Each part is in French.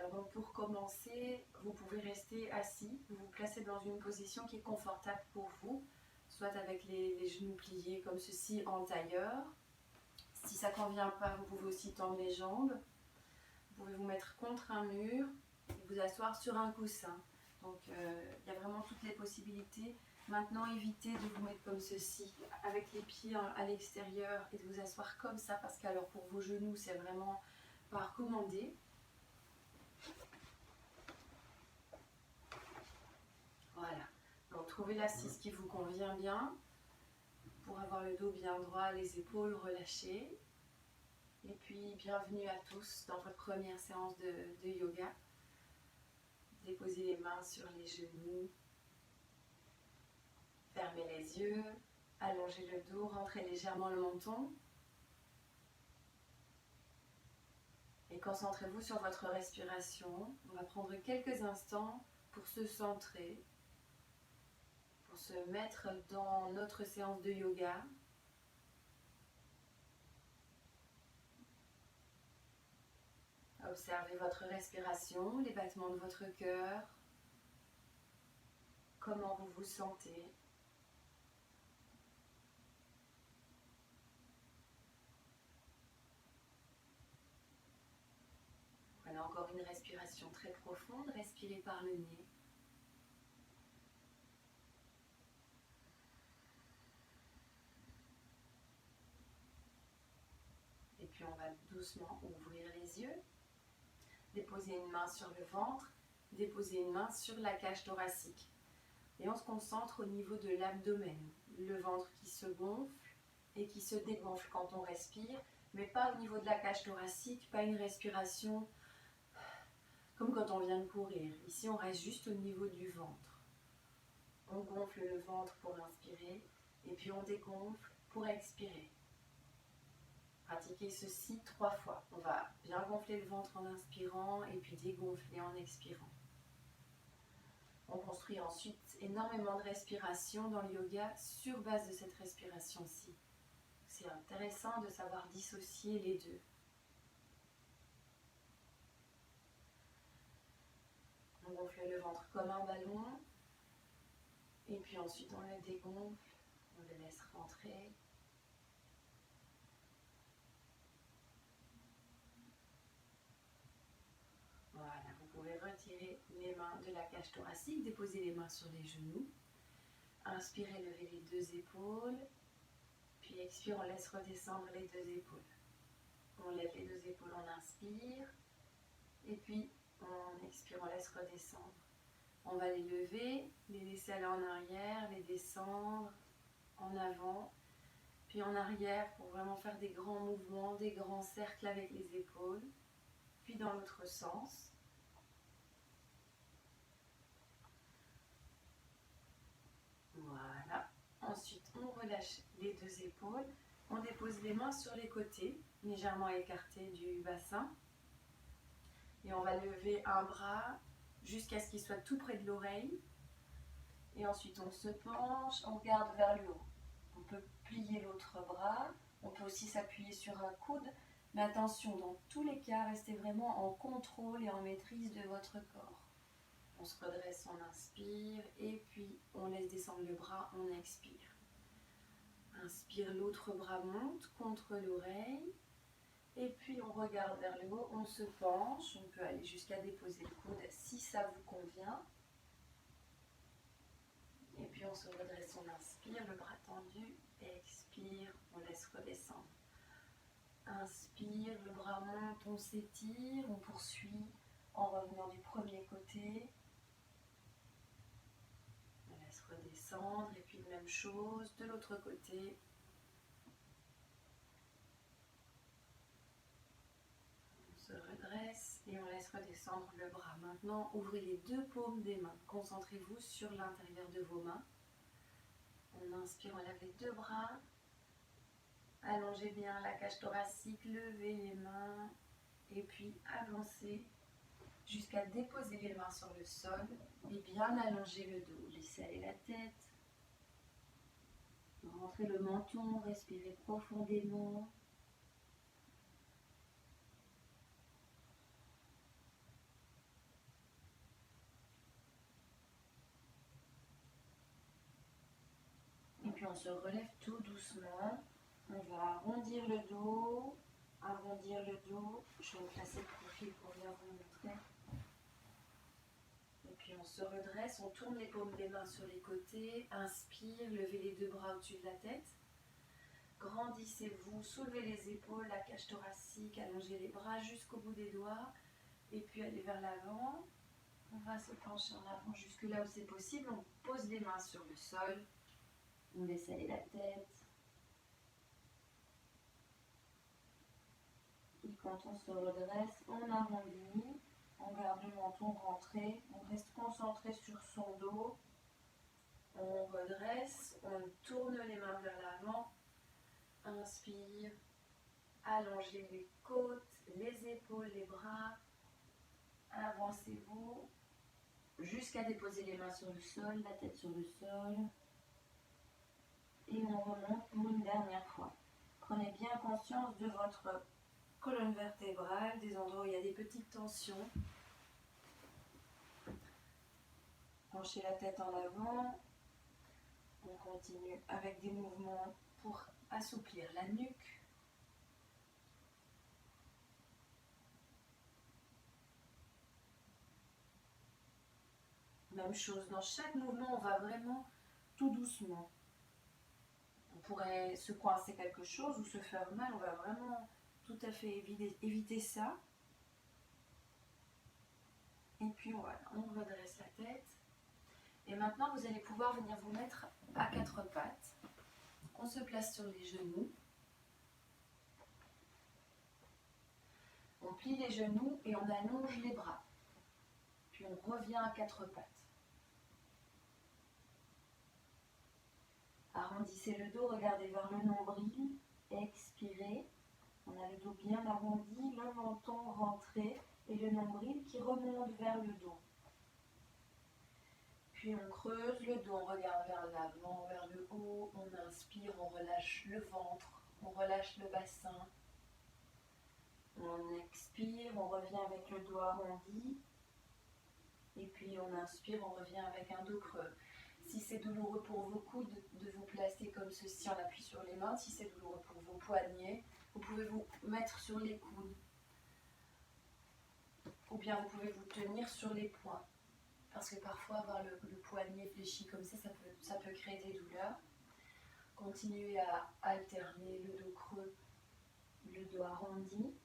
Alors donc pour commencer, vous pouvez rester assis, vous vous placez dans une position qui est confortable pour vous, soit avec les genoux pliés comme ceci en tailleur. Si ça ne convient pas, vous pouvez aussi tendre les jambes. Vous pouvez vous mettre contre un mur et vous asseoir sur un coussin. Donc il y a vraiment toutes les possibilités. Maintenant, évitez de vous mettre comme ceci, avec les pieds à l'extérieur et de vous asseoir comme ça, parce qu'alors pour vos genoux, c'est vraiment pas recommandé. Voilà. Donc trouvez l'assise qui vous convient bien, pour avoir le dos bien droit, les épaules relâchées. Et puis, bienvenue à tous dans votre première séance de yoga. Déposez les mains sur les genoux. Fermez les yeux, allongez le dos, rentrez légèrement le menton. Et concentrez-vous sur votre respiration. On va prendre quelques instants pour se centrer, pour se mettre dans notre séance de yoga. Observez votre respiration, les battements de votre cœur, comment vous vous sentez. Prenez encore une respiration très profonde, respirez par le nez. Et puis on va doucement ouvrir les yeux. Déposez une main sur le ventre, déposez une main sur la cage thoracique. Et on se concentre au niveau de l'abdomen, le ventre qui se gonfle et qui se dégonfle quand on respire, mais pas au niveau de la cage thoracique, pas une respiration comme quand on vient de courir. Ici, on reste juste au niveau du ventre. On gonfle le ventre pour inspirer et puis on dégonfle pour expirer. Pratiquez ceci 3 fois. On va bien gonfler le ventre en inspirant et puis dégonfler en expirant. On construit ensuite énormément de respiration dans le yoga sur base de cette respiration-ci. C'est intéressant de savoir dissocier les deux. On gonfle le ventre comme un ballon et puis ensuite on le dégonfle, on le laisse rentrer. Voilà, vous pouvez retirer les mains de la cage thoracique, déposer les mains sur les genoux. Inspirez, levez les 2 épaules, puis expire, on laisse redescendre les 2 épaules. On lève les 2 épaules, on inspire, et puis on expire, on laisse redescendre. On va les lever, les laisser aller en arrière, les descendre en avant, puis en arrière pour vraiment faire des grands mouvements, des grands cercles avec les épaules, puis dans l'autre sens. Voilà. Ensuite, on relâche les 2 épaules, on dépose les mains sur les côtés, légèrement écartés du bassin, et on va lever un bras jusqu'à ce qu'il soit tout près de l'oreille. Et ensuite, on se penche, on regarde vers le haut. On peut plier l'autre bras, on peut aussi s'appuyer sur un coude, mais attention, dans tous les cas, restez vraiment en contrôle et en maîtrise de votre corps. On se redresse, on inspire, et puis on laisse descendre le bras, on expire. Inspire, l'autre bras monte contre l'oreille, et puis on regarde vers le haut, on se penche, on peut aller jusqu'à déposer le coude si ça vous convient. Et puis on se redresse, on inspire, le bras tendu, expire, on laisse redescendre. Inspire, le bras monte, on s'étire, on poursuit en revenant du premier côté. On laisse redescendre et puis même chose de l'autre côté. On se redresse et on laisse redescendre le bras. Maintenant, ouvrez les 2 paumes des mains. Concentrez-vous sur l'intérieur de vos mains. On inspire, on lève les 2 bras. Allongez bien la cage thoracique, levez les mains et puis avancez jusqu'à déposer les mains sur le sol et bien allonger le dos. Laissez aller la tête, rentrez le menton, respirez profondément. puis on se relève tout doucement. On va arrondir le dos. Arrondir le dos. Je vais me placer de profil pour bien vous montrer. Et puis on se redresse, on tourne les paumes des mains sur les côtés. Inspire, levez les deux bras au-dessus de la tête. Grandissez-vous, soulevez les épaules, la cage thoracique, allongez les bras jusqu'au bout des doigts. Et puis allez vers l'avant. On va se pencher en avant jusque là où c'est possible. On pose les mains sur le sol. On laisse aller la tête. Et quand on se redresse, on arrondit. On garde le menton rentré. On reste concentré sur son dos. On redresse. On tourne les mains vers l'avant. Inspire. Allongez les côtes, les épaules, les bras. Avancez-vous jusqu'à déposer les mains sur le sol, la tête sur le sol. Et on remonte pour une dernière fois. Prenez bien conscience de votre colonne vertébrale, des endroits où il y a des petites tensions. Penchez la tête en avant. On continue avec des mouvements pour assouplir la nuque. Même chose, dans chaque mouvement, on va vraiment tout doucement. On pourrait se coincer quelque chose ou se faire mal, on va vraiment tout à fait éviter ça. Et puis voilà, on redresse la tête. Et maintenant, vous allez pouvoir venir vous mettre à quatre pattes. On se place sur les genoux. On plie les genoux et on allonge les bras. Puis on revient à quatre pattes. Arrondissez le dos, regardez vers le nombril. Expirez. On a le dos bien arrondi, le menton rentré et le nombril qui remonte vers le dos. Puis on creuse le dos, on regarde vers l'avant, vers le haut. On inspire, on relâche le ventre, on relâche le bassin. On expire, on revient avec le dos arrondi. Et puis on inspire, on revient avec un dos creux. Si c'est douloureux pour vos coudes, de vous placer comme ceci, on appuie sur les mains. Si c'est douloureux pour vos poignets, vous pouvez vous mettre sur les coudes. Ou bien vous pouvez vous tenir sur les poings. Parce que parfois avoir le poignet fléchi comme ça peut créer des douleurs. Continuez à alterner le dos creux, le dos arrondi.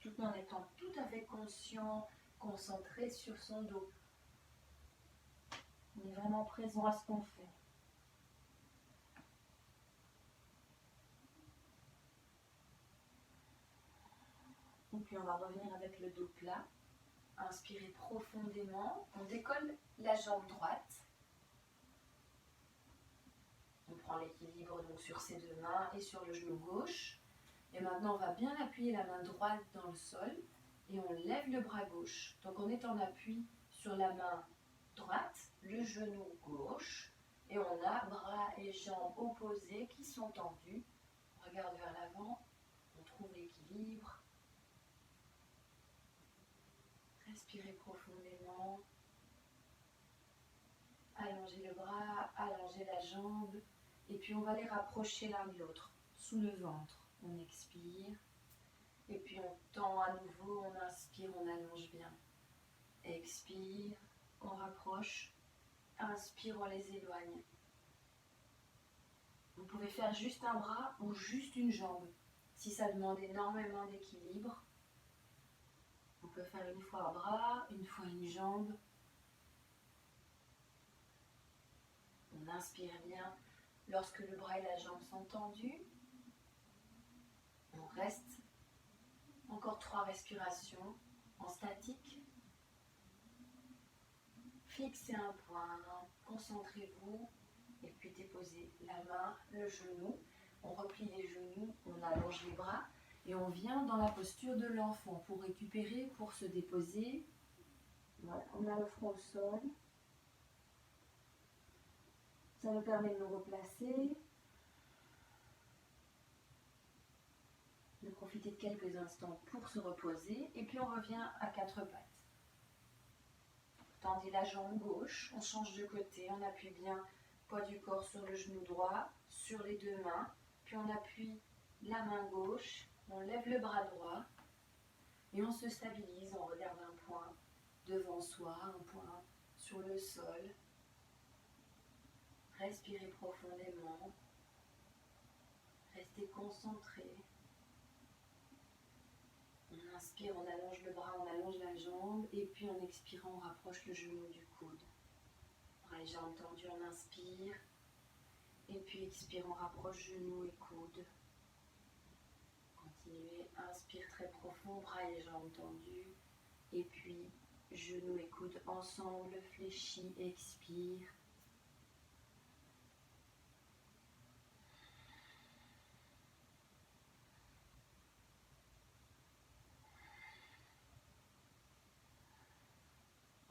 Tout en étant tout à fait conscient, concentré sur son dos. On est vraiment présent à ce qu'on fait. Et puis on va revenir avec le dos plat. Inspirez profondément. On décolle la jambe droite. On prend l'équilibre donc sur ses deux mains et sur le genou gauche. Et maintenant on va bien appuyer la main droite dans le sol. Et on lève le bras gauche. Donc on est en appui sur la main droite, le genou gauche, et on a bras et jambes opposés qui sont tendus. On regarde vers l'avant, on trouve l'équilibre. Respirez profondément. Allongez le bras, allongez la jambe, et puis on va les rapprocher l'un de l'autre, sous le ventre. On expire, et puis on tend à nouveau, on inspire, on allonge bien. Expire. On rapproche, inspire, on les éloigne. Vous pouvez faire juste un bras ou juste une jambe. Si ça demande énormément d'équilibre, on peut faire une fois un bras, une fois une jambe. On inspire bien lorsque le bras et la jambe sont tendus. On reste encore 3 respirations en statique. Fixez un point, concentrez-vous et puis déposez la main, le genou. On replie les genoux, on allonge les bras et on vient dans la posture de l'enfant pour récupérer, pour se déposer. Voilà, on a le front au sol. Ça nous permet de nous replacer, de profiter de quelques instants pour se reposer et puis on revient à 4 pattes. Tendez la jambe gauche, on change de côté, on appuie bien Poids du corps sur le genou droit, sur les deux mains. Puis on appuie la main gauche, on lève le bras droit et on se stabilise, on regarde un point devant soi, un point sur le sol. Respirez profondément, restez concentré. On inspire, on allonge le bras, on allonge la jambe et puis en expirant, on rapproche le genou du coude. Bras et jambes tendues, on inspire et puis expire, on rapproche genou et coude. Continuez, inspire très profond, bras et jambes tendus et puis genoux et coudes ensemble, fléchis, expire.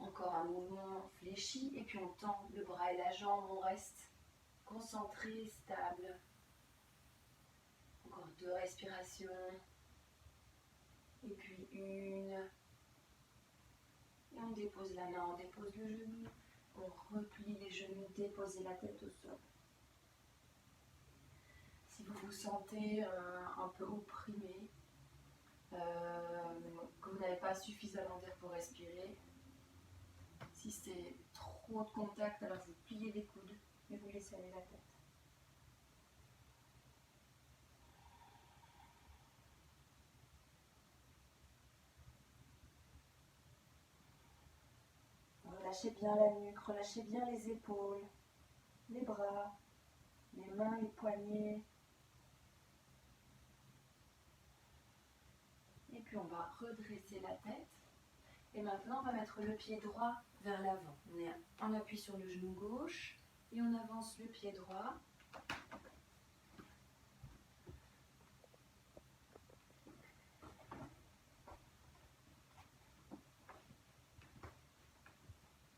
Encore un mouvement fléchi et puis on tend le bras et la jambe, on reste concentré, stable. Encore 2 respirations. Et puis 1. Et on dépose la main, on dépose le genou. On replie les genoux, déposez la tête au sol. Si vous vous sentez un peu opprimé, que vous n'avez pas suffisamment d'air pour respirer, si c'est trop de contact, alors vous pliez les coudes et vous laissez aller la tête. Relâchez bien la nuque, relâchez bien les épaules, les bras, les mains, les poignets. Et puis on va redresser la tête. Et maintenant on va mettre le pied droit vers l'avant. On appuie sur le genou gauche et on avance le pied droit.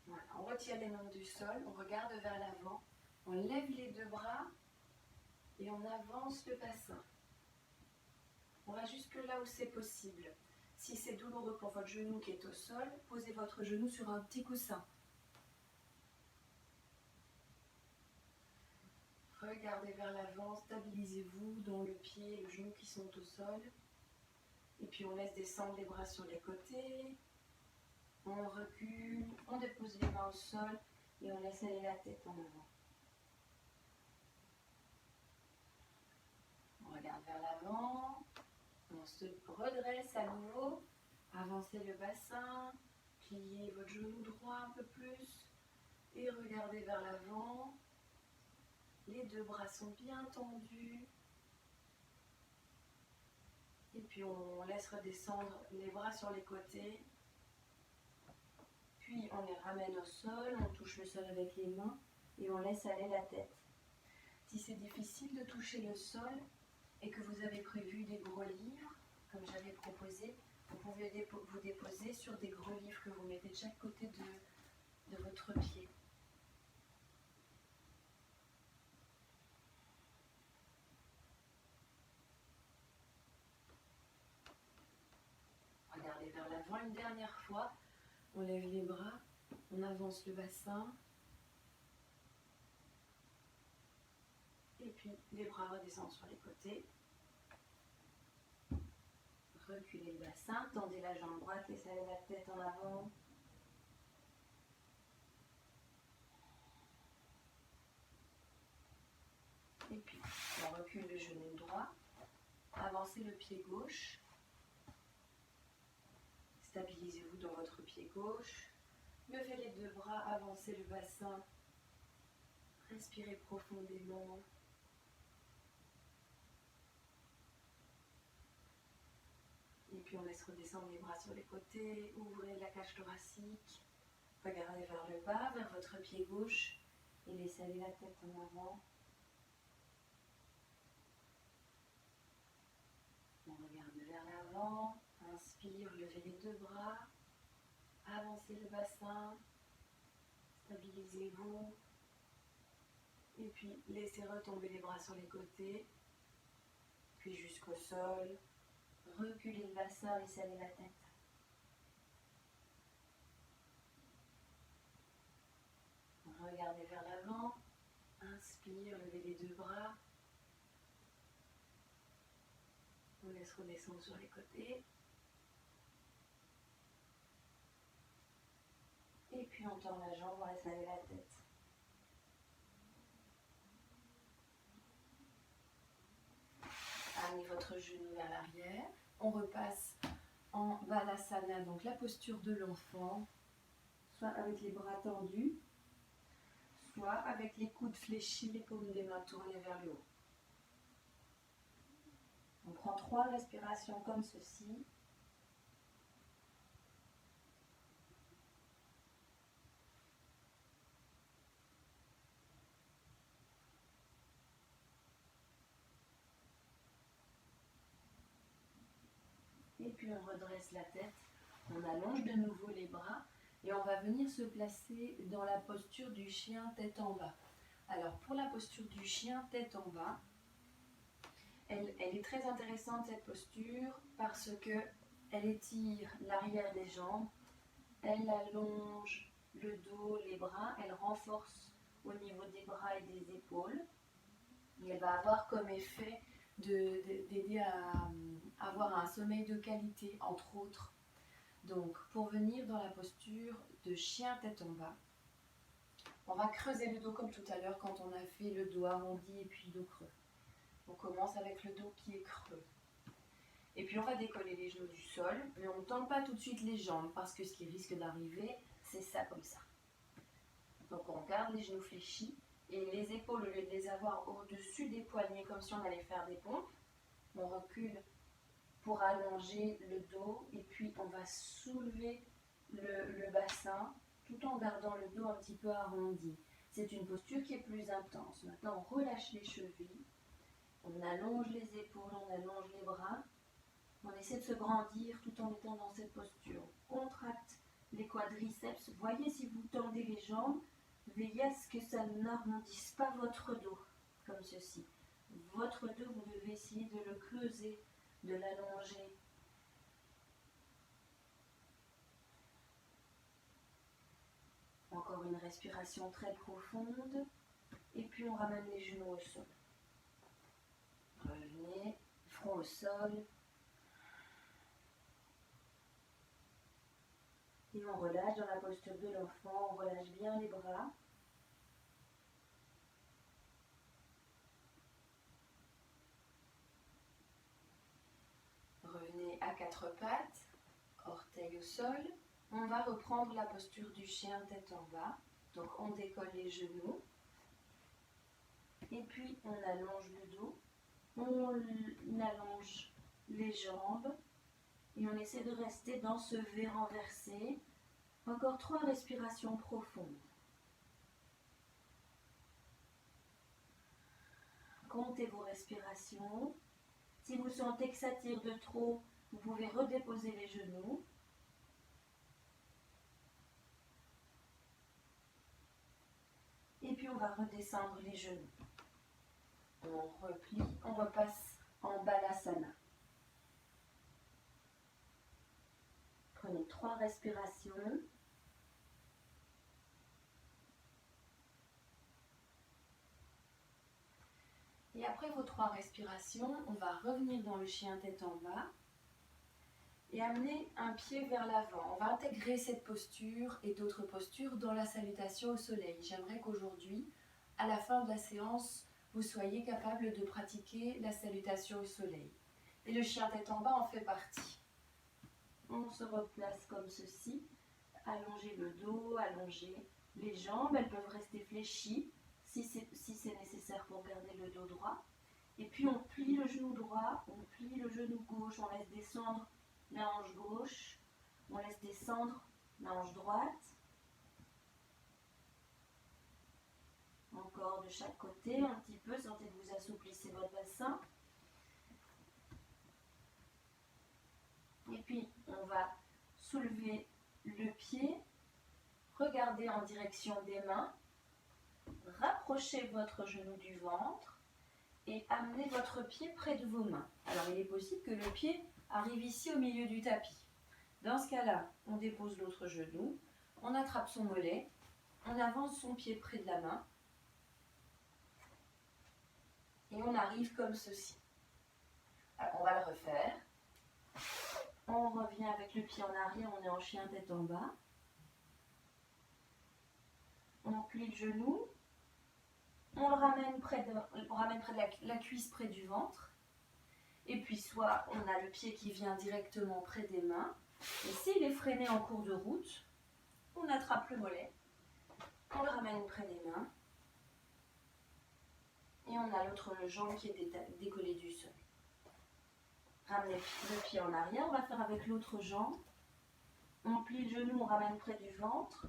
Voilà, on retire les mains du sol, on regarde vers l'avant, on lève les 2 bras et on avance le bassin. On va jusque là où c'est possible. Si c'est douloureux pour votre genou qui est au sol, posez votre genou sur un petit coussin. Regardez vers l'avant, stabilisez-vous dans le pied et le genou qui sont au sol. Et puis on laisse descendre les bras sur les côtés. On recule, on dépose les mains au sol et on laisse aller la tête en avant. On regarde vers l'avant. On se redresse à nouveau. Avancez le bassin. Pliez votre genou droit un peu plus. Et regardez vers l'avant. Les 2 bras sont bien tendus. Et puis on laisse redescendre les bras sur les côtés. Puis on les ramène au sol, on touche le sol avec les mains et on laisse aller la tête. Si c'est difficile de toucher le sol et que vous avez prévu des gros livres, comme j'avais proposé, vous pouvez vous déposer sur des gros livres que vous mettez de chaque côté de votre pied. Regardez vers l'avant une dernière fois. On lève les bras, on avance le bassin. Et puis les bras redescendent sur les côtés. Reculez le bassin, tendez la jambe droite, laissez aller la tête en avant. Et puis on recule le genou droit, avancez le pied gauche. Stabilisez-vous dans votre pied gauche. Levez les 2 bras, avancez le bassin. Respirez profondément. Et puis on laisse redescendre les bras sur les côtés. Ouvrez la cage thoracique. Regardez vers le bas, vers votre pied gauche. Et laissez aller la tête en avant. On regarde vers l'avant. Inspire, levez les 2 bras. Avancez le bassin. Stabilisez-vous. Et puis laissez retomber les bras sur les côtés. Puis jusqu'au sol. Reculez le bassin, laissez aller la tête. Regardez vers l'avant. inspire, levez les deux bras. On laisse redescendre sur les côtés. Et puis on tend la jambe, on laisse aller la tête. Amenez votre genou vers l'arrière. On repasse en Balasana, donc la posture de l'enfant, soit avec les bras tendus, soit avec les coudes fléchis, les paumes des mains tournées vers le haut. On prend 3 respirations comme ceci. Et puis on redresse la tête, on allonge de nouveau les bras et on va venir se placer dans la posture du chien tête en bas. Alors pour la posture du chien tête en bas, elle est très intéressante cette posture parce que elle étire l'arrière des jambes, elle allonge le dos, les bras, elle renforce au niveau des bras et des épaules. Et elle va avoir comme effet d'aider à avoir un sommeil de qualité, entre autres. Donc, pour venir dans la posture de chien tête en bas, on va creuser le dos comme tout à l'heure quand on a fait le dos arrondi et puis le dos creux. On commence avec le dos qui est creux. Et puis on va décoller les genoux du sol, mais on ne tend pas tout de suite les jambes parce que ce qui risque d'arriver, c'est ça comme ça. Donc on garde les genoux fléchis et les épaules, au lieu de les avoir au-dessus des poignets comme si on allait faire des pompes, on recule pour allonger le dos et puis on va soulever le bassin tout en gardant le dos un petit peu arrondi. C'est une posture qui est plus intense. Maintenant on relâche les chevilles, on allonge les épaules, on allonge les bras, on essaie de se grandir tout en étant dans cette posture. On contracte les quadriceps, voyez si vous tendez les jambes, veillez à ce que ça n'arrondisse pas votre dos, comme ceci. Votre dos, vous devez essayer de le creuser, de l'allonger. Encore une respiration très profonde. Et puis on ramène les genoux au sol. Revenez, front au sol. Et on relâche dans la posture de l'enfant, on relâche bien les bras. Revenez à 4 pattes, orteils au sol. On va reprendre la posture du chien tête en bas. Donc on décolle les genoux. Et puis on allonge le dos. On allonge les jambes. Et on essaie de rester dans ce V renversé. Encore 3 respirations profondes. Comptez vos respirations. Si vous sentez que ça tire de trop, vous pouvez redéposer les genoux. Et puis on va redescendre les genoux. On replie, on repasse en Balasana. Prenez 3 respirations. Et après vos 3 respirations, on va revenir dans le chien tête en bas et amener un pied vers l'avant. On va intégrer cette posture et d'autres postures dans la salutation au soleil. J'aimerais qu'aujourd'hui, à la fin de la séance, vous soyez capable de pratiquer la salutation au soleil. Et le chien tête en bas en fait partie. On se replace comme ceci. Allongez le dos, allongez les jambes. Elles peuvent rester fléchies si c'est nécessaire pour garder le dos droit. Et puis on plie le genou droit, on plie le genou gauche, on laisse descendre la hanche gauche, on laisse descendre la hanche droite. Encore de chaque côté, un petit peu, sentez que vous assouplissez votre bassin. Et puis, on va soulever le pied, regardez en direction des mains, rapprochez votre genou du ventre et amenez votre pied près de vos mains. Alors, il est possible que le pied arrive ici au milieu du tapis. Dans ce cas-là, on dépose l'autre genou, on attrape son mollet, on avance son pied près de la main Et on arrive comme ceci. Alors, on va le refaire. On revient avec le pied en arrière, on est en chien tête en bas. On plie le genou. On le ramène près de la cuisse, près du ventre. Et puis soit on a le pied qui vient directement près des mains. Et s'il est freiné en cours de route, on attrape le mollet. On le ramène près des mains. Et on a l'autre jambe qui est décollée du sol. Ramenez le pied en arrière, on va faire avec l'autre jambe. On plie le genou, on ramène près du ventre.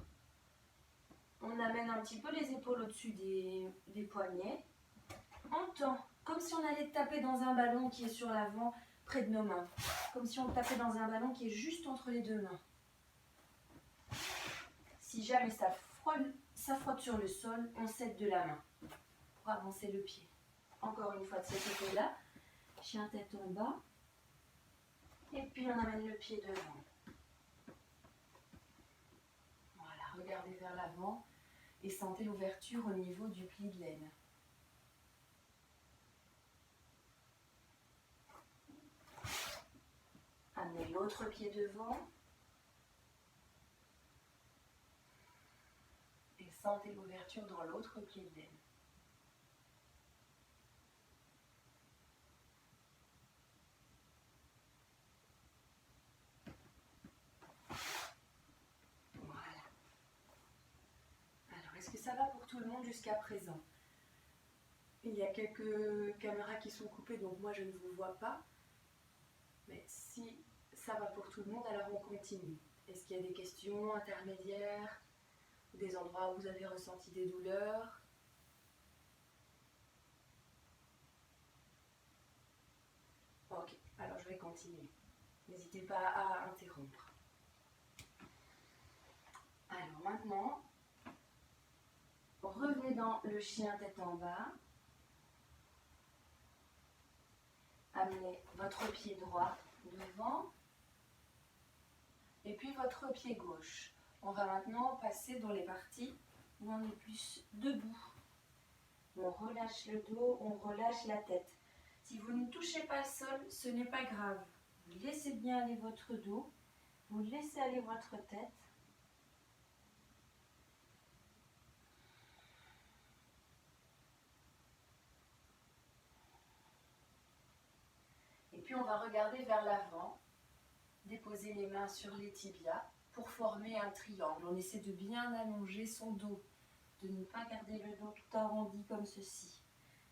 On amène un petit peu les épaules au-dessus des poignets. On tend, comme si on allait taper dans un ballon qui est sur l'avant, près de nos mains. Comme si on tapait dans un ballon qui est juste entre les deux mains. Si jamais ça frotte sur le sol, on cède de la main pour avancer le pied. Encore une fois de ce côté-là, chien tête en bas. Et puis on amène le pied devant. Voilà, regardez vers l'avant et sentez l'ouverture au niveau du pli de l'aine. Amenez l'autre pied devant. Et sentez l'ouverture dans l'autre pied de l'aine. Est-ce que ça va pour tout le monde jusqu'à présent? Il y a quelques caméras qui sont coupées, donc moi je ne vous vois pas. Mais si ça va pour tout le monde, alors on continue. Est-ce qu'il y a des questions intermédiaires? Des endroits où vous avez ressenti des douleurs? Ok, alors je vais continuer. N'hésitez pas à interrompre. Alors maintenant, revenez dans le chien tête en bas. Amenez votre pied droit devant. Et puis votre pied gauche. On va maintenant passer dans les parties où on est plus debout. On relâche le dos, on relâche la tête. Si vous ne touchez pas le sol, ce n'est pas grave. Vous laissez bien aller votre dos, vous laissez aller votre tête. Et puis on va regarder vers l'avant, déposer les mains sur les tibias pour former un triangle. On essaie de bien allonger son dos, de ne pas garder le dos tout arrondi comme ceci.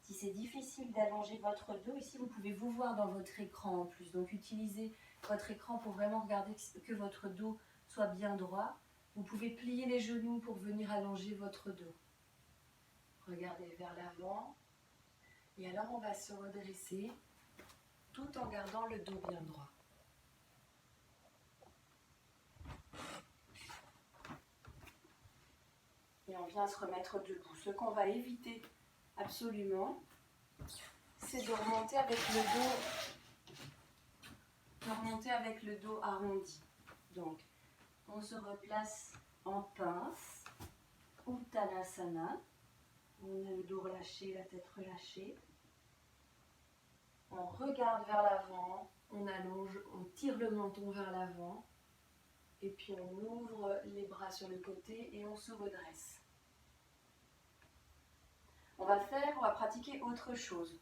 Si c'est difficile d'allonger votre dos, ici vous pouvez vous voir dans votre écran en plus. Donc utilisez votre écran pour vraiment regarder que votre dos soit bien droit. Vous pouvez plier les genoux pour venir allonger votre dos. Regardez vers l'avant. Et alors on va se redresser tout en gardant le dos bien droit. Et on vient se remettre debout. Ce qu'on va éviter absolument, c'est de remonter avec le dos arrondi. Donc, on se replace en pince, Uttanasana. On a le dos relâché, la tête relâchée. On regarde vers l'avant, on allonge, on tire le menton vers l'avant. Et puis on ouvre les bras sur le côté et on se redresse. On va pratiquer autre chose.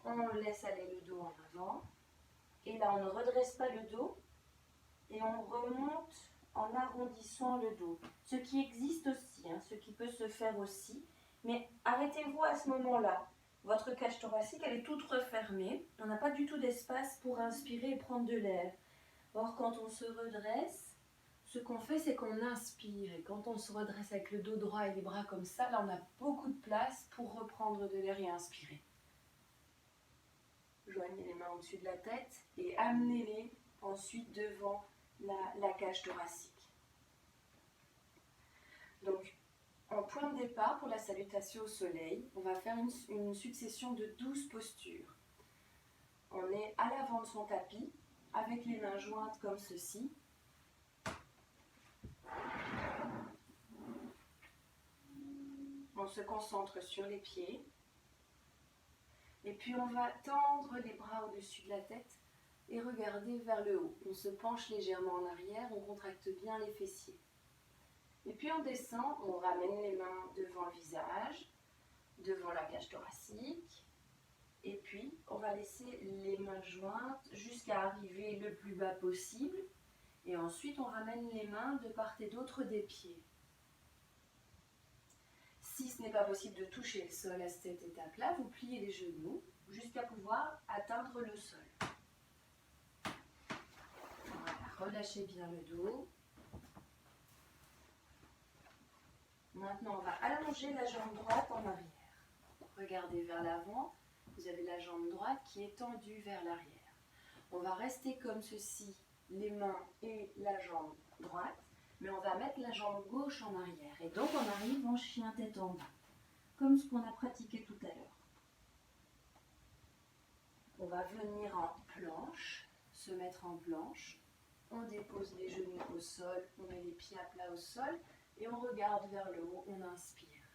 On laisse aller le dos en avant. Et là, on ne redresse pas le dos. Et on remonte en arrondissant le dos. Ce qui existe aussi, ce qui peut se faire aussi. Mais arrêtez-vous à ce moment-là. Votre cage thoracique, elle est toute refermée. On n'a pas du tout d'espace pour inspirer et prendre de l'air. Or, quand on se redresse, ce qu'on fait, c'est qu'on inspire. Et quand on se redresse avec le dos droit et les bras comme ça, là, on a beaucoup de place pour reprendre de l'air et inspirer. Joignez les mains au-dessus de la tête et amenez-les ensuite devant la cage thoracique. Donc, en point de départ pour la salutation au soleil, on va faire une succession de 12 postures. On est à l'avant de son tapis, avec les mains jointes comme ceci. On se concentre sur les pieds. Et puis on va tendre les bras au-dessus de la tête et regarder vers le haut. On se penche légèrement en arrière, on contracte bien les fessiers. Et puis on descend, on ramène les mains devant le visage, devant la cage thoracique. Et puis on va laisser les mains jointes jusqu'à arriver le plus bas possible. Et ensuite on ramène les mains de part et d'autre des pieds. Si ce n'est pas possible de toucher le sol à cette étape-là, vous pliez les genoux jusqu'à pouvoir atteindre le sol. Voilà, relâchez bien le dos. Maintenant, on va allonger la jambe droite en arrière. Regardez vers l'avant. Vous avez la jambe droite qui est tendue vers l'arrière. On va rester comme ceci, les mains et la jambe droite. Mais on va mettre la jambe gauche en arrière. Et donc, on arrive en chien tête en bas. Comme ce qu'on a pratiqué tout à l'heure. On va venir en planche, se mettre en planche. On dépose les genoux au sol, on met les pieds à plat au sol. Et on regarde vers le haut, on inspire.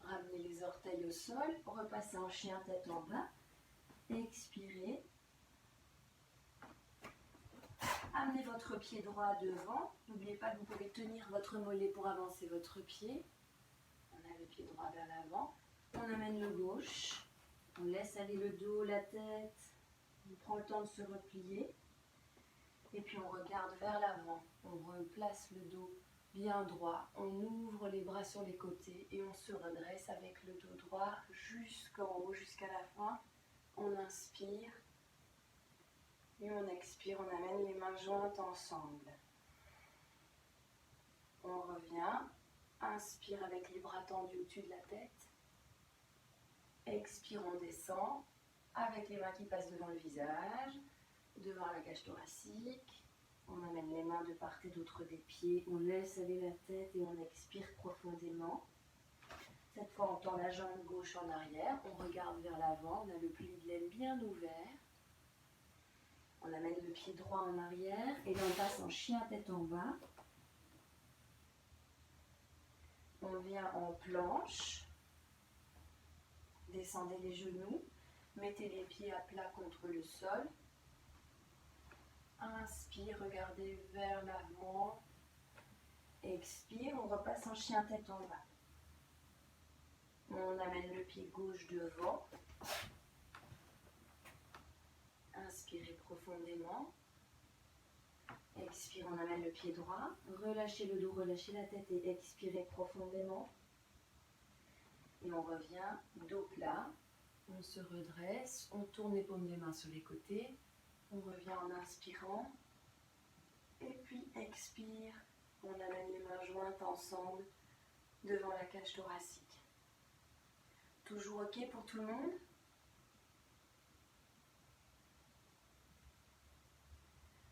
Ramenez les orteils au sol, repassez en chien tête en bas. Expirez. Amenez votre pied droit devant. N'oubliez pas que vous pouvez tenir votre mollet pour avancer votre pied. On a le pied droit vers l'avant. On amène le gauche. On laisse aller le dos, la tête. On prend le temps de se replier. Et puis on regarde vers l'avant. On replace le dos bien droit. On ouvre les bras sur les côtés et on se redresse avec le dos droit jusqu'en haut, jusqu'à la fin. On inspire. Et on expire, on amène les mains jointes ensemble. On revient, inspire avec les bras tendus au-dessus de la tête. Expire, on descend, avec les mains qui passent devant le visage, devant la cage thoracique. On amène les mains de part et d'autre des pieds, on laisse aller la tête et on expire profondément. Cette fois, on tend la jambe gauche en arrière, on regarde vers l'avant, on a le pli de l'aine bien ouvert. On amène le pied droit en arrière et là on passe en chien tête en bas. On vient en planche. Descendez les genoux. Mettez les pieds à plat contre le sol. Inspire, regardez vers l'avant. Expire, on repasse en chien tête en bas. On amène le pied gauche devant. Inspirez profondément. Expire, on amène le pied droit. Relâchez le dos, relâchez la tête et expirez profondément. Et on revient dos plat. On se redresse. On tourne les paumes des mains sur les côtés. On revient en inspirant. Et puis expire. On amène les mains jointes ensemble devant la cage thoracique. Toujours OK pour tout le monde ?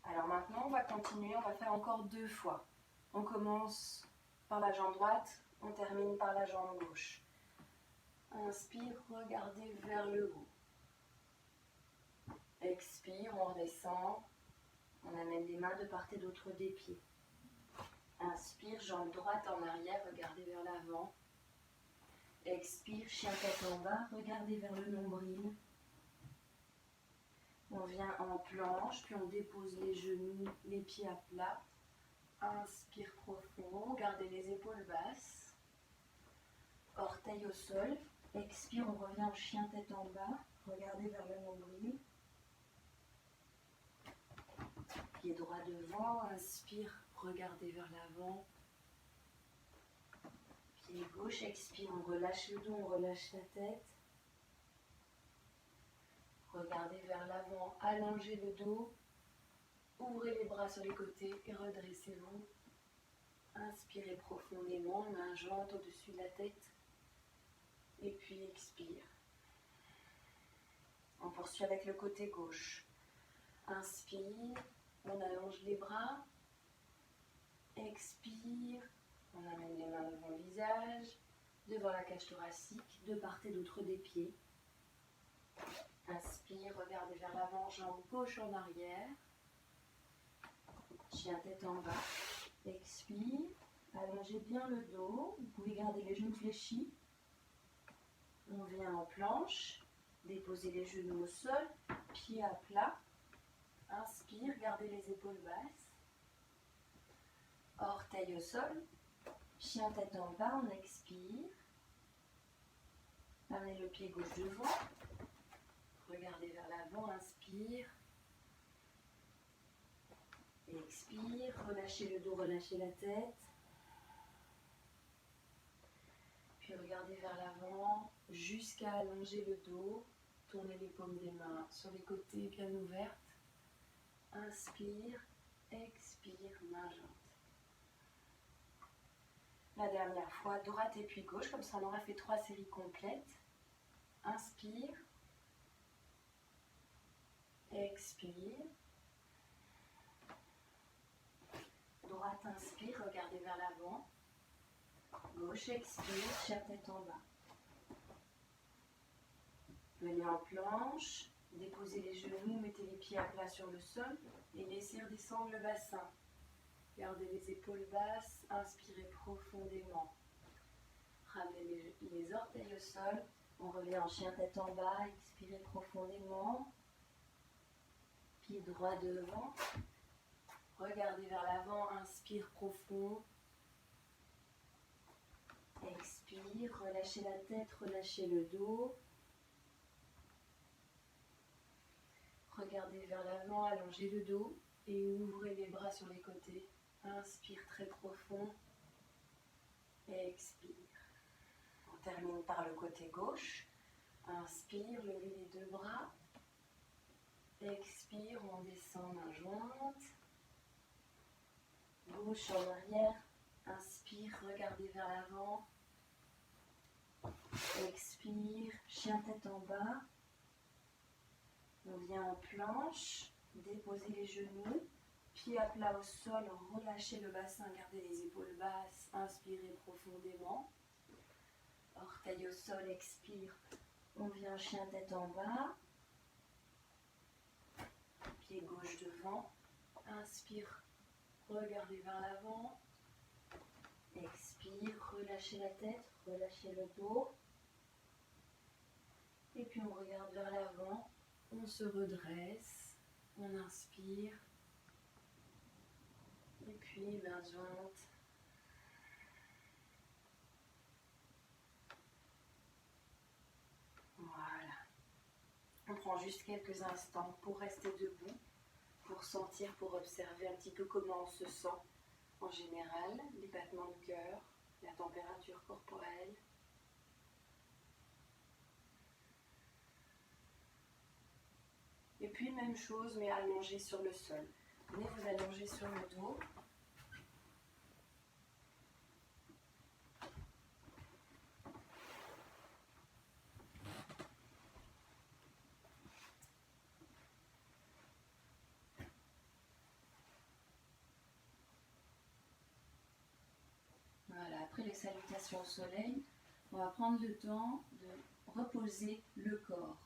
Alors maintenant, on va continuer, on va faire encore 2 fois. On commence par la jambe droite, on termine par la jambe gauche. Inspire, regardez vers le haut. Expire, on redescend. On amène les mains de part et d'autre des pieds. Inspire, jambe droite en arrière, regardez vers l'avant. Expire, chien tête en bas, regardez vers le nombril. On vient en planche, puis on dépose les genoux, les pieds à plat. Inspire profond, gardez les épaules basses. Orteils au sol. Expire, on revient en chien tête en bas. Regardez vers le nombril. Pied droit devant. Inspire, regardez vers l'avant. Pied gauche, expire, on relâche le dos, on relâche la tête. Regardez vers l'avant, allongez le dos, ouvrez les bras sur les côtés et redressez-vous. Inspirez profondément, main jointe au-dessus de la tête. Et puis expire. On poursuit avec le côté gauche. Inspire, on allonge les bras. Expire, on amène les mains devant le visage, devant la cage thoracique, de part et d'autre des pieds. Inspire, regardez vers l'avant, jambe gauche en arrière. Chien tête en bas. Expire, allongez bien le dos. Vous pouvez garder les genoux fléchis. On vient en planche, déposer les genoux au sol, pieds à plat. Inspire, gardez les épaules basses. Orteils au sol, chien tête en bas, on expire. Amenez le pied gauche devant. Regardez vers l'avant, inspire. Expire, relâchez le dos, relâchez la tête. Puis regardez vers l'avant jusqu'à allonger le dos. Tournez les paumes des mains sur les côtés bien ouvertes. Inspire, expire, main jointe. La dernière fois, droite et puis gauche, comme ça on aura fait 3 séries complètes. Inspire, expire. Droite, inspire, regardez vers l'avant. Gauche, expire, chien tête en bas. Venez en planche, déposez les genoux, mettez les pieds à plat sur le sol et laissez redescendre le bassin. Gardez les épaules basses, inspirez profondément. Ramenez les orteils au sol, on revient en chien tête en bas, expirez profondément. Pied droit devant, regardez vers l'avant, inspire profond. Expire, relâchez la tête, relâchez le dos. Regardez vers l'avant, allongez le dos et ouvrez les bras sur les côtés. Inspire très profond. Expire. On termine par le côté gauche. Inspire, levez les 2 bras. Expire, on descend main jointe. Gauche en arrière. Inspire, regardez vers l'avant. Expire, chien tête en bas. On vient en planche, déposez les genoux, pieds à plat au sol, relâchez le bassin, gardez les épaules basses, inspirez profondément. Orteil au sol, expire. On vient chien tête en bas. Pied gauche devant. Inspire, regardez vers l'avant. Expire, relâchez la tête, relâchez le dos. Et puis on regarde vers l'avant. On se redresse, on inspire, et puis main jointe. Voilà. On prend juste quelques instants pour rester debout, pour sentir, pour observer un petit peu comment on se sent en général, les battements de cœur, la température corporelle. Et puis même chose, mais allongé sur le sol. Venez vous allonger sur le dos. Voilà, après les salutations au soleil, on va prendre le temps de reposer le corps.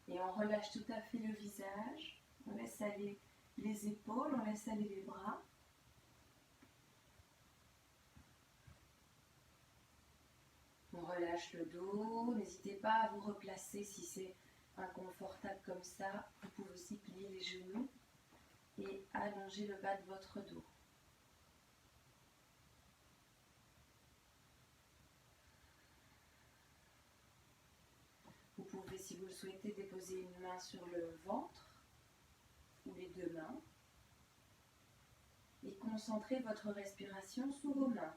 Et on relâche tout à fait le visage, on laisse aller les épaules, on laisse aller les bras. On relâche le dos, n'hésitez pas à vous replacer si c'est inconfortable comme ça. Vous pouvez aussi plier les genoux et allonger le bas de votre dos. Vous pouvez, si vous le souhaitez, déposer une main sur le ventre ou les 2 mains et concentrer votre respiration sous vos mains.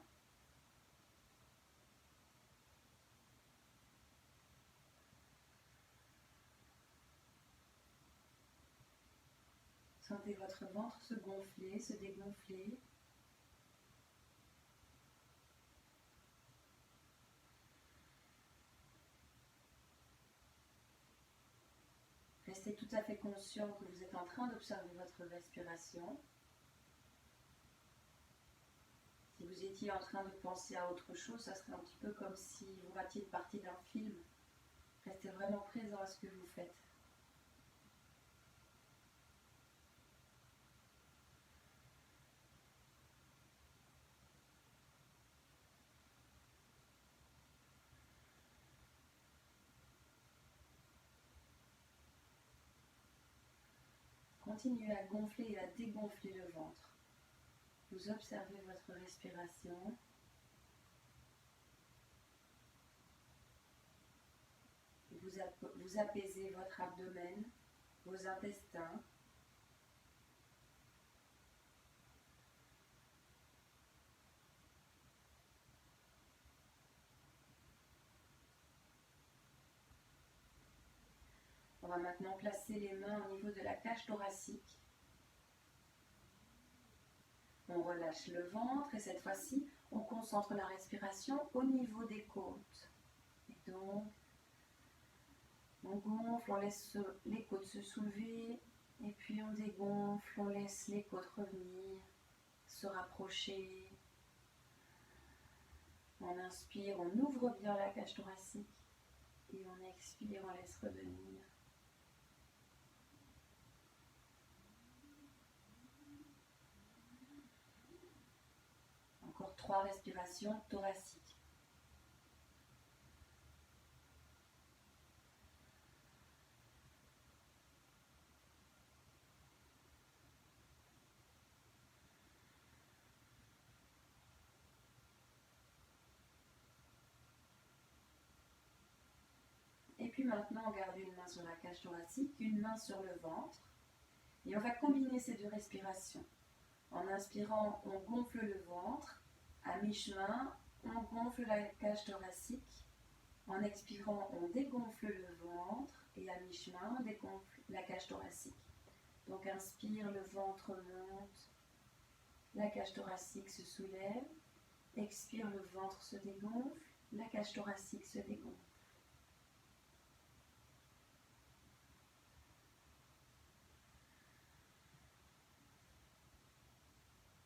Sentez votre ventre se gonfler, se dégonfler. Restez tout à fait conscient que vous êtes en train d'observer votre respiration. Si vous étiez en train de penser à autre chose, ça serait un petit peu comme si vous ratiez une partie d'un film. Restez vraiment présent à ce que vous faites. continuez à gonfler et à dégonfler le ventre. Vous observez votre respiration. Vous apaisez votre abdomen, vos intestins. On va maintenant placer les mains au niveau de la cage thoracique. On relâche le ventre et cette fois-ci, on concentre la respiration au niveau des côtes. Et donc, on gonfle, on laisse les côtes se soulever et puis on dégonfle, on laisse les côtes revenir, se rapprocher. On inspire, on ouvre bien la cage thoracique et on expire, on laisse revenir. Encore 3 respirations thoraciques. Et puis maintenant, on garde une main sur la cage thoracique, une main sur le ventre. Et on va combiner ces 2 respirations. En inspirant, on gonfle le ventre. À mi-chemin, on gonfle la cage thoracique. En expirant, on dégonfle le ventre. Et à mi-chemin, on dégonfle la cage thoracique. Donc inspire, le ventre monte. La cage thoracique se soulève. Expire, le ventre se dégonfle. La cage thoracique se dégonfle.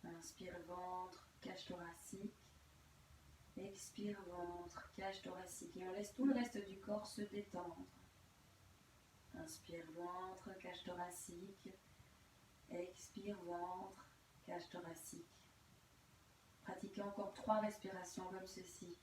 Inspire, ventre, cage thoracique. Expire, ventre, cage thoracique. Et on laisse tout le reste du corps se détendre. Inspire, ventre, cage thoracique. Expire, ventre, cage thoracique. Pratiquez encore 3 respirations comme ceci.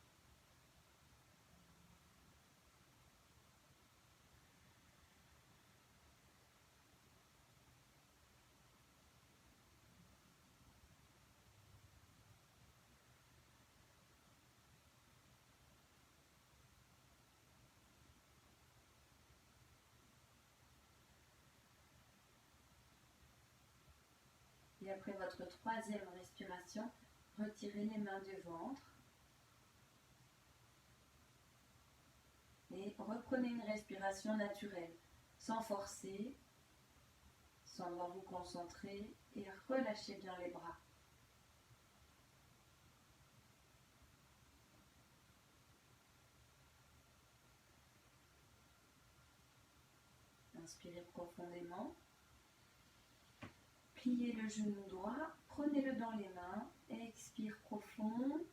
Et après votre 3e respiration, retirez les mains du ventre. Et reprenez une respiration naturelle, sans forcer, sans devoir vous concentrer. Et relâchez bien les bras. Inspirez profondément. Pliez le genou droit, prenez-le dans les mains, expire profond.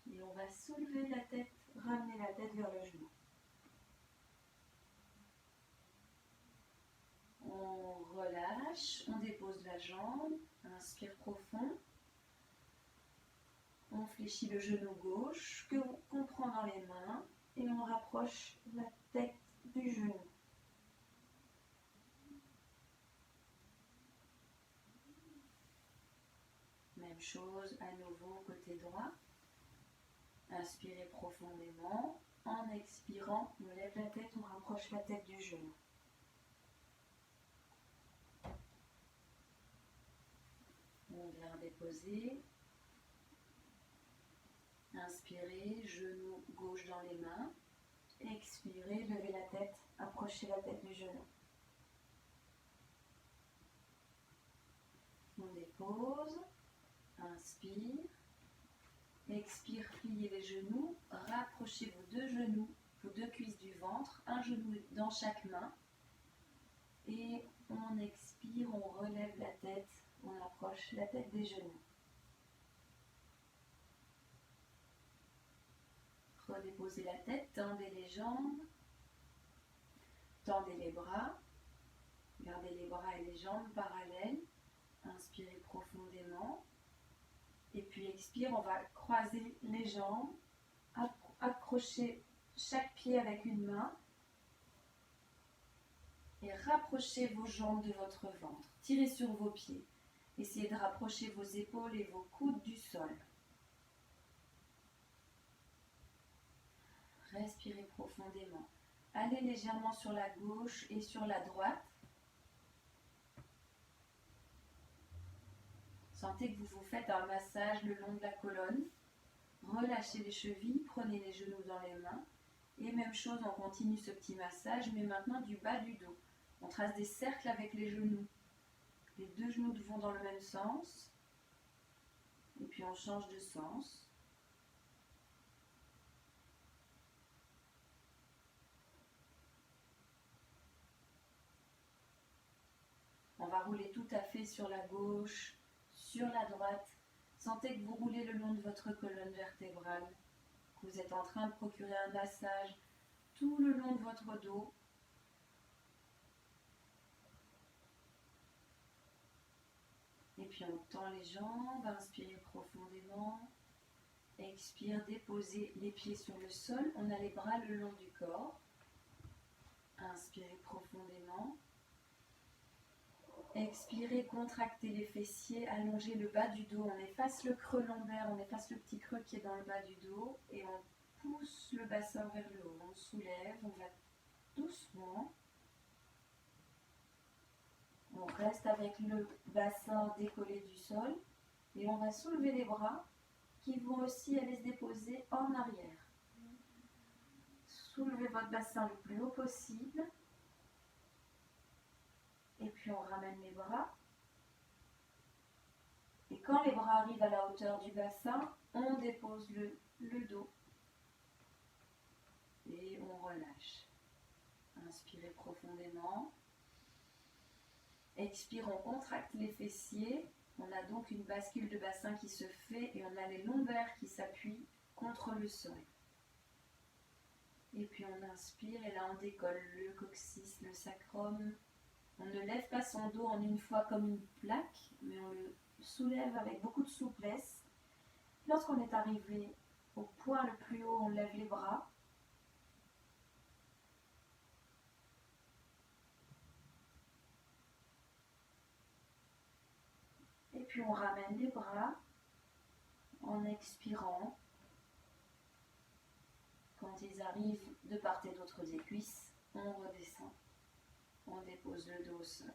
Et on va soulever la tête, ramener la tête vers le genou. On relâche, on dépose la jambe, inspire profond. On fléchit le genou gauche qu'on prend dans les mains et on rapproche la tête du genou. Même chose à nouveau côté droit. Inspirez profondément. En expirant, on lève la tête, on rapproche la tête du genou. On vient déposer. Inspirez, genou gauche dans les mains. Expirez, levez la tête, approchez la tête du genou. On dépose. Inspire. Expire, pliez les genoux. Rapprochez vos 2 genoux, vos 2 cuisses du ventre. Un genou dans chaque main. Et on expire, on relève la tête. On approche la tête des genoux. Redéposez la tête, tendez les jambes, tendez les bras, gardez les bras et les jambes parallèles, inspirez profondément, et puis expire, on va croiser les jambes, accrocher chaque pied avec une main, Et rapprochez vos jambes de votre ventre. Tirez sur vos pieds. Essayez de rapprocher vos épaules et vos coudes du sol. Respirez profondément. Allez légèrement sur la gauche et sur la droite. Sentez que vous vous faites un massage le long de la colonne. Relâchez les chevilles, prenez les genoux dans les mains. Et même chose, on continue ce petit massage, mais maintenant du bas du dos. On trace des cercles avec les genoux. Les deux genoux vont dans le même sens. Et puis on change de sens. On va rouler tout à fait sur la gauche, sur la droite. Sentez que vous roulez le long de votre colonne vertébrale. Que vous êtes en train de procurer un massage tout le long de votre dos. Et puis on tend les jambes, inspirez profondément. Expire, déposez les pieds sur le sol. On a les bras le long du corps. Inspirez profondément. Expirez, contractez les fessiers, allongez le bas du dos. On efface le creux lombaire, on efface le petit creux qui est dans le bas du dos. Et on pousse le bassin vers le haut. On soulève, on va doucement. On reste avec le bassin décollé du sol. Et on va soulever les bras qui vont aussi aller se déposer en arrière. Soulevez votre bassin le plus haut possible. Et puis on ramène les bras. Et quand les bras arrivent à la hauteur du bassin, on dépose le dos. Et on relâche. Inspirez profondément. Expire, on contracte les fessiers. On a donc une bascule de bassin qui se fait et on a les lombaires qui s'appuient contre le sol. Et puis on inspire et là on décolle le coccyx, le sacrum. On ne lève pas son dos en une fois comme une plaque, mais on le soulève avec beaucoup de souplesse. Lorsqu'on est arrivé au point le plus haut, on lève les bras. Et puis on ramène les bras en expirant. Quand ils arrivent de part et d'autre des cuisses, on redescend. On dépose le dos au sol.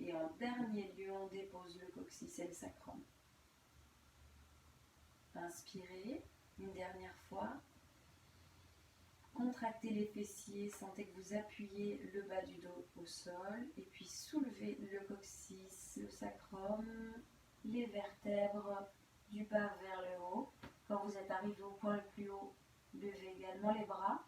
Et en dernier lieu, on dépose le coccyx et le sacrum. Inspirez une dernière fois. Contractez les fessiers, sentez que vous appuyez le bas du dos au sol. Et puis soulevez le coccyx, le sacrum, les vertèbres du bas vers le haut. Quand vous êtes arrivé au point le plus haut, levez également les bras.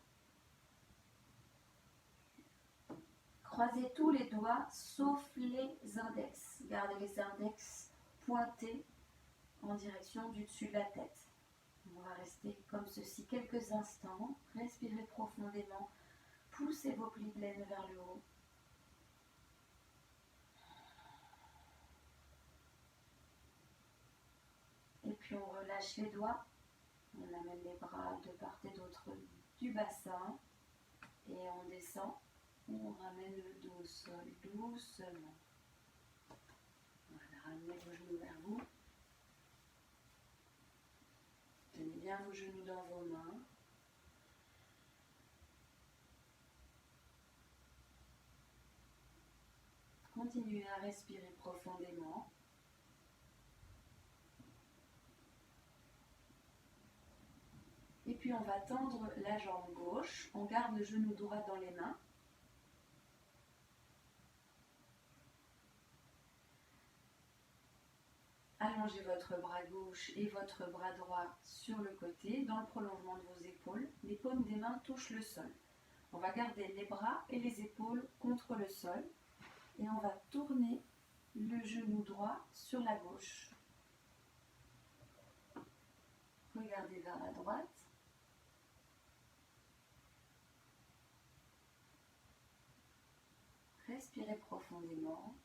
Croisez tous les doigts sauf les index. Gardez les index pointés en direction du dessus de la tête. On va rester comme ceci quelques instants. Respirez profondément. Poussez vos plis de laine vers le haut. Et puis on relâche les doigts. On amène les bras de part et d'autre du bassin. Et on descend. On ramène le dos au sol doucement. Voilà, ramenez vos genoux vers vous. Tenez bien vos genoux dans vos mains. Continuez à respirer profondément. Et puis on va tendre la jambe gauche. On garde le genou droit dans les mains. Allongez votre bras gauche et votre bras droit sur le côté, dans le prolongement de vos épaules. Les paumes des mains touchent le sol. On va garder les bras et les épaules contre le sol. Et on va tourner le genou droit sur la gauche. Regardez vers la droite. Respirez profondément.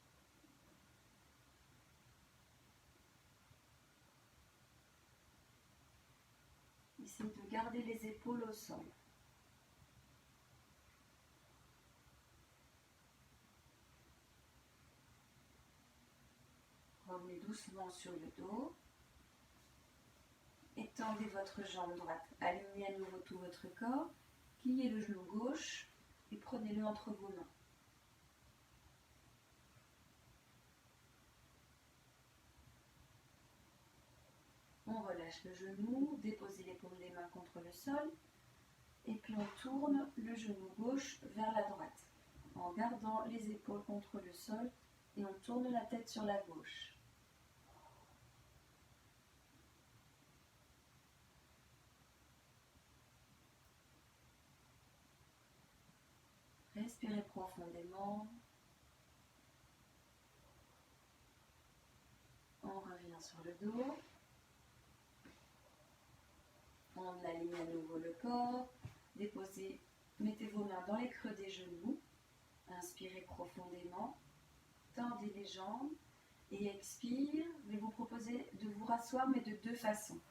Essayez de garder les épaules au sol. doucement sur le dos. Étendez votre jambe droite. Alignez à nouveau tout votre corps. Pliez le genou gauche et prenez-le entre vos mains. On relâche le genou, déposez les paumes des mains contre le sol. Et puis on tourne le genou gauche vers la droite, en gardant les épaules contre le sol et on tourne la tête sur la gauche. Respirez profondément. On revient sur le dos. On aligne à nouveau le corps. Déposez, mettez vos mains dans les creux des genoux. Inspirez profondément. Tendez les jambes. Et expire. Je vais vous proposer de vous rasseoir, mais de deux façons.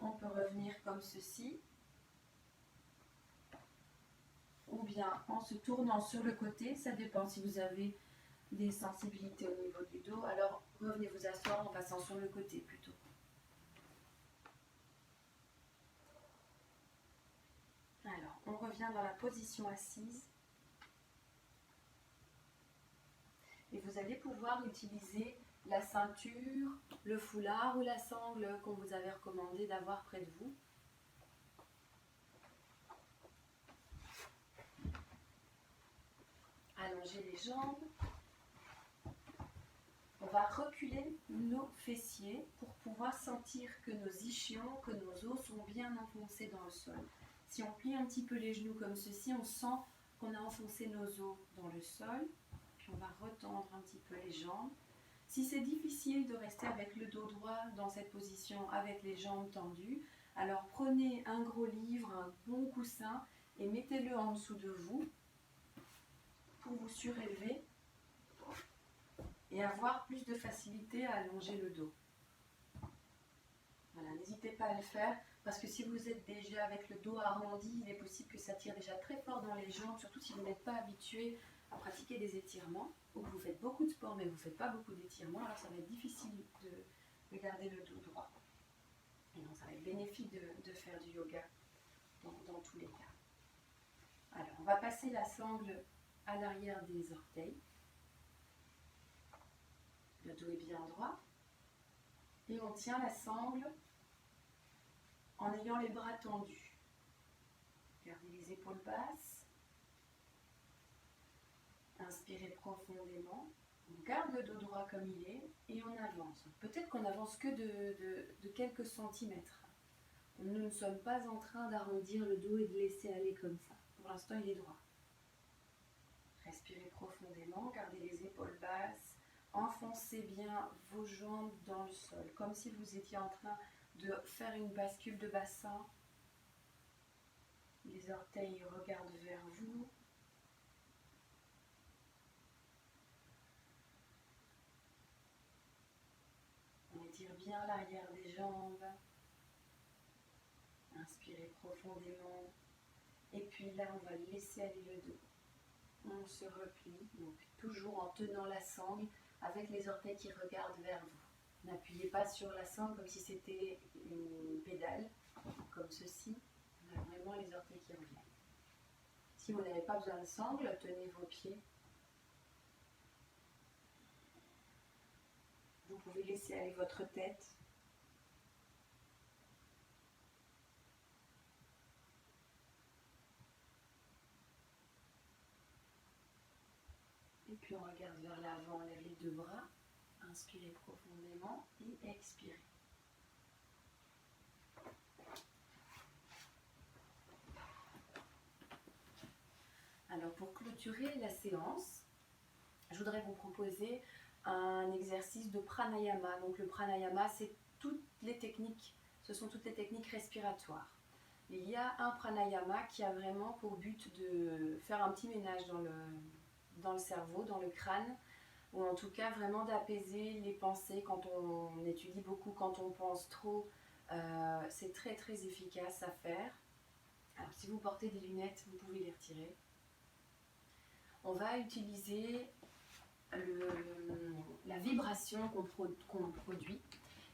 On peut revenir comme ceci. Ou bien en se tournant sur le côté. Ça dépend si vous avez des sensibilités au niveau du dos. Alors revenez vous asseoir en passant sur le côté plutôt. Alors, on revient dans la position assise. Et vous allez pouvoir utiliser la ceinture, le foulard ou la sangle qu'on vous avait recommandé d'avoir près de vous. Allongez les jambes. On va reculer nos fessiers pour pouvoir sentir que nos ischions, que nos os sont bien enfoncés dans le sol. Si on plie un petit peu les genoux comme ceci, on sent qu'on a enfoncé nos os dans le sol. Puis on va retendre un petit peu les jambes. Si c'est difficile de rester avec le dos droit dans cette position, avec les jambes tendues, alors prenez un gros livre, un bon coussin et mettez-le en dessous de vous pour vous surélever et avoir plus de facilité à allonger le dos. Voilà, n'hésitez pas à le faire parce que si vous êtes déjà avec le dos arrondi, il est possible que ça tire déjà très fort dans les jambes, surtout si vous n'êtes pas habitué à pratiquer des étirements ou que vous faites beaucoup de sport mais vous ne faites pas beaucoup d'étirements, alors ça va être difficile de garder le dos droit. Et donc ça va être bénéfique de faire du yoga dans tous les cas. Alors on va passer la sangle à l'arrière des orteils. Le dos est bien droit. Et on tient la sangle en ayant les bras tendus. Gardez les épaules basses. Inspirez profondément. On garde le dos droit comme il est et on avance. Peut-être qu'on avance que de quelques centimètres. Nous ne sommes pas en train d'arrondir le dos et de laisser aller comme ça. Pour l'instant, il est droit. Respirez profondément, gardez les épaules basses. Enfoncez bien vos jambes dans le sol, comme si vous étiez en train de faire une bascule de bassin. Les orteils regardent vers vous. On étire bien l'arrière des jambes. Inspirez profondément. Et puis là, on va laisser aller le dos. On se replie, donc toujours en tenant la sangle avec les orteils qui regardent vers vous. N'appuyez pas sur la sangle comme si c'était une pédale, comme ceci. On a vraiment les orteils qui reviennent. Si vous n'avez pas besoin de sangle, tenez vos pieds. Vous pouvez laisser aller votre tête. Et puis on regarde vers l'avant, on lève les deux bras. Inspirez profondément et expirez. Alors pour clôturer la séance, je voudrais vous proposer un exercice de pranayama. Donc le pranayama, c'est toutes les techniques, ce sont toutes les techniques respiratoires. Il y a un pranayama qui a vraiment pour but de faire un petit ménage dans le cerveau, dans le crâne, ou en tout cas vraiment d'apaiser les pensées quand on étudie beaucoup, quand on pense trop. C'est très très efficace à faire. Alors si vous portez des lunettes, vous pouvez les retirer. On va utiliser la vibration qu'on produit.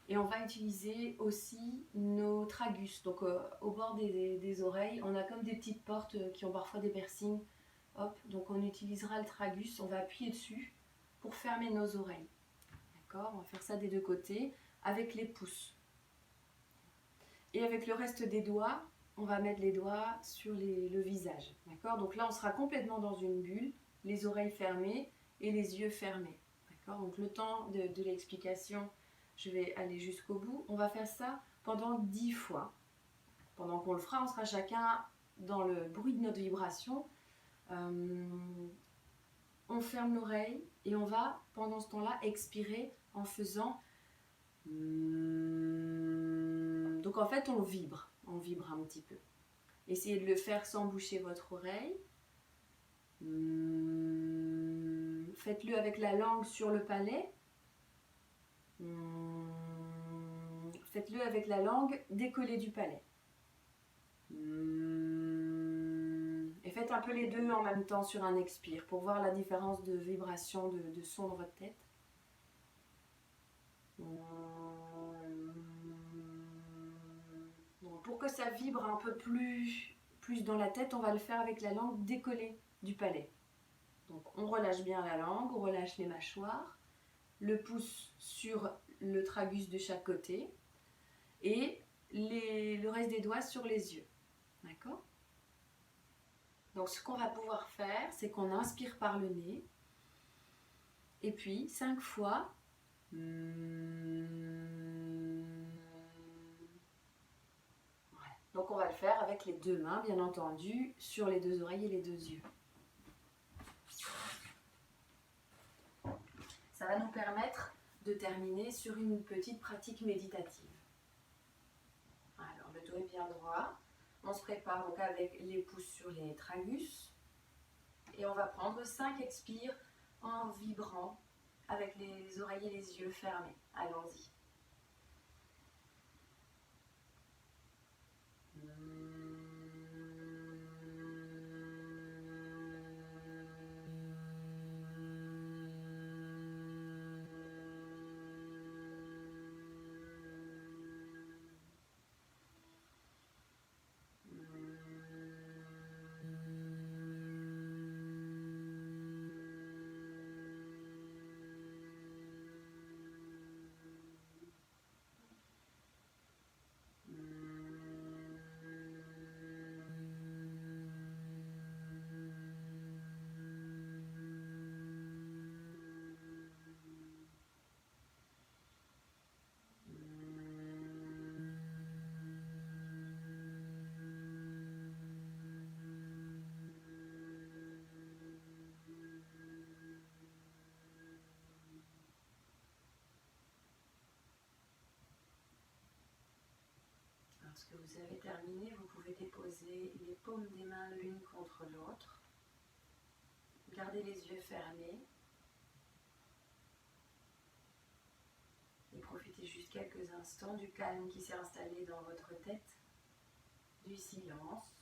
Et on va utiliser aussi nos tragus. Donc au bord des oreilles, on a comme des petites portes qui ont parfois des piercings. Hop, donc on utilisera le tragus, on va appuyer dessus pour fermer nos oreilles. D'accord? On va faire ça des deux côtés avec les pouces. Et avec le reste des doigts, on va mettre les doigts sur le visage. D'accord? Donc là, on sera complètement dans une bulle, les oreilles fermées et les yeux fermés. D'accord? Donc le temps de l'explication, je vais aller jusqu'au bout. On va faire ça pendant 10 fois. Pendant qu'on le fera, on sera chacun dans le bruit de notre vibration. On ferme l'oreille et on va, pendant ce temps-là, expirer en faisant... Donc en fait, on vibre un petit peu. Essayez de le faire sans boucher votre oreille. Faites-le avec la langue sur le palais. Faites-le avec la langue décollée du palais. Et faites un peu les deux en même temps sur un expire pour voir la différence de vibration, de son dans votre tête. Donc, pour que ça vibre un peu plus dans la tête, on va le faire avec la langue décollée du palais. Donc on relâche bien la langue, on relâche les mâchoires, le pouce sur le tragus de chaque côté et le reste des doigts sur les yeux. D'accord ? Donc ce qu'on va pouvoir faire, c'est qu'on inspire par le nez et puis 5 fois. Donc on va le faire avec les deux mains, bien entendu, sur les deux oreilles et les deux yeux. Ça va nous permettre de terminer sur une petite pratique méditative. Alors le dos est bien droit. On se prépare donc avec les pouces sur les tragus. Et on va prendre 5 expires en vibrant avec les oreilles et les yeux fermés. Allons-y. Lorsque vous avez terminé, vous pouvez déposer les paumes des mains l'une contre l'autre. Gardez les yeux fermés. Et profitez juste quelques instants du calme qui s'est installé dans votre tête, du silence.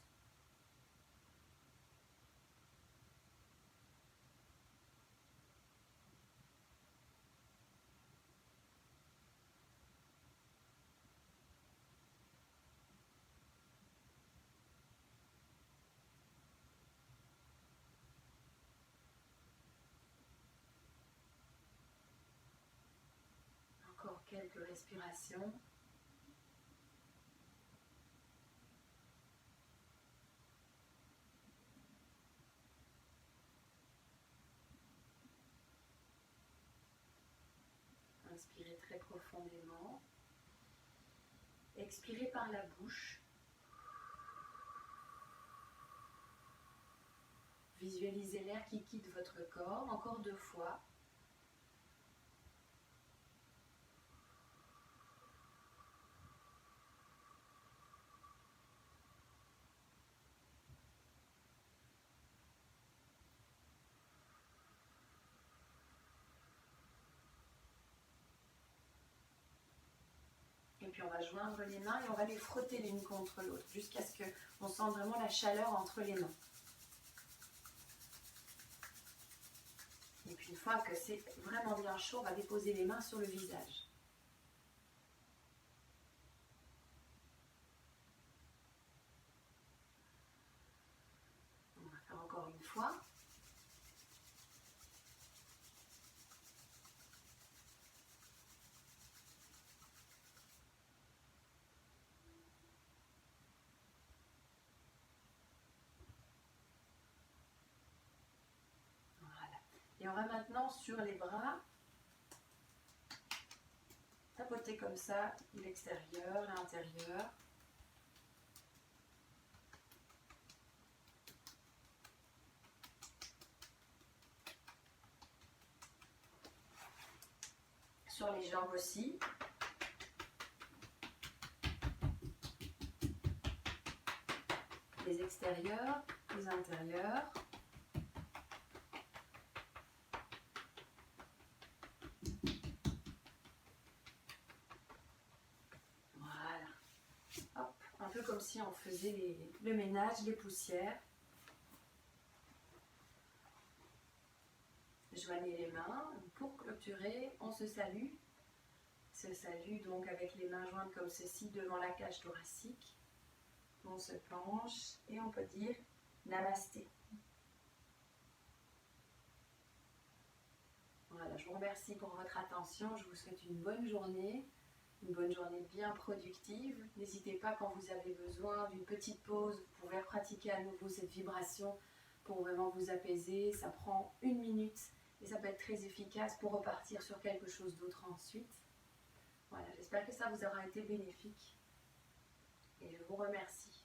Encore quelques respirations. Inspirez très profondément. Expirez par la bouche. Visualisez l'air qui quitte votre corps. Encore 2 fois. Et puis on va joindre les mains et on va les frotter l'une contre l'autre jusqu'à ce qu'on sente vraiment la chaleur entre les mains. Et puis une fois fois que c'est vraiment bien chaud, on va déposer les mains sur le visage. On va faire encore une fois. Et on va maintenant sur les bras tapoter comme ça l'extérieur, l'intérieur. Sur les jambes aussi. Les extérieurs, les intérieurs. Un peu comme si on faisait le ménage, les poussières. Joignez les mains. Pour clôturer, on se salue. Se salue donc avec les mains jointes comme ceci devant la cage thoracique. On se penche et on peut dire Namasté. Voilà, je vous remercie pour votre attention. Je vous souhaite une bonne journée bien productive. N'hésitez pas quand vous avez besoin d'une petite pause, vous pouvez pratiquer à nouveau cette vibration pour vraiment vous apaiser. Ça prend 1 minute et ça peut être très efficace pour repartir sur quelque chose d'autre ensuite. Voilà, j'espère que ça vous aura été bénéfique et je vous remercie.